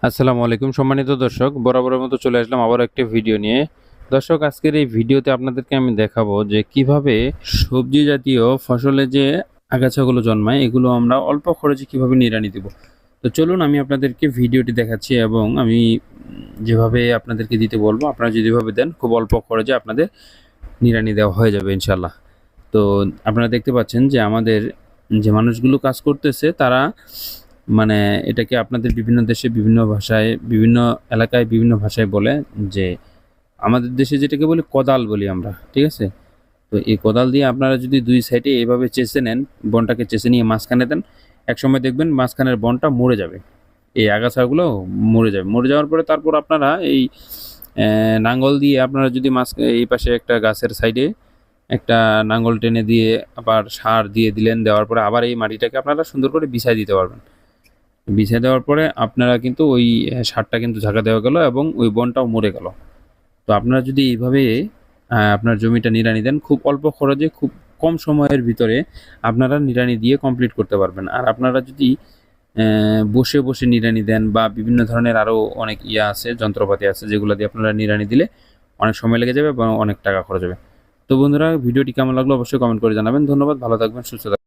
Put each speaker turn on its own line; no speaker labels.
আসসালামু আলাইকুম সম্মানিত দর্শক, বরাবরের মতো চলে আসলাম আবার একটি ভিডিও নিয়ে। দর্শক, আজকের এই ভিডিওতে আপনাদেরকে আমি দেখাবো যে কিভাবে সবজি জাতীয় ফসলে যে আগাছাগুলো জন্মায় এগুলো আমরা অল্প খরচে কিভাবে নিড়ানি দিব। তো চলুন আমি আপনাদেরকে ভিডিওটি দেখাচ্ছি এবং আমি যেভাবে আপনাদেরকে দিতে বলবো আপনারা যদি এভাবে দেন খুব অল্প খরচে আপনাদের নিড়ানি দেওয়া হয়ে যাবে ইনশাল্লাহ। তো আপনারা দেখতে পাচ্ছেন যে আমাদের যে মানুষগুলো কাজ করতেছে তারা মানে এটাকে আপনাদের বিভিন্ন দেশে বিভিন্ন ভাষায় বিভিন্ন এলাকায় বিভিন্ন ভাষায় বলে যে আমাদের দেশে যেটাকে বলি কোদাল বলি আমরা, ঠিক আছে? তো এই কোদাল দিয়ে আপনারা যদি দুই সাইডে এভাবে চেঁচে নেন, বনটাকে চেঁচে নিয়ে মাঝখানে দেন, একসময় দেখবেন মাঝখানের বনটা মরে যাবে, এই আগাছাগুলো মরে যাবে। মরে যাওয়ার পরে তারপর আপনারা এই নাঙ্গল দিয়ে আপনারা যদি মাঝ এই পাশে একটা গাছের সাইডে একটা নাঙ্গল টেনে দিয়ে আবার সার দিয়ে দিলেন, দেওয়ার পরে আবার এই মাটিটাকে আপনারা সুন্দর করে বিছাই দিতে পারবেন। বিছিয়ে দেওয়ার পরে আপনারা কিন্তু ওই সারটা কিন্তু ঝাঁকা দেওয়া গেল এবং ওই বনটাও মরে গেল। তো আপনারা যদি এইভাবে আপনার জমিটা নিড়ানি দেন, খুব অল্প খরচে খুব কম সময়ের ভিতরে আপনারা নিড়ানি দিয়ে কমপ্লিট করতে পারবেন। আর আপনারা যদি বসে বসে নিড়ানি দেন বা বিভিন্ন ধরনের আরও অনেক আছে, যন্ত্রপাতি আছে যেগুলো দিয়ে আপনারা নিড়ানি দিলে অনেক সময় লেগে যাবে এবং অনেক টাকা খরচ হবে। তো বন্ধুরা, ভিডিওটি কেমন লাগলো অবশ্যই কমেন্ট করে জানাবেন। ধন্যবাদ, ভালো থাকবেন, সুস্থ থাকবেন।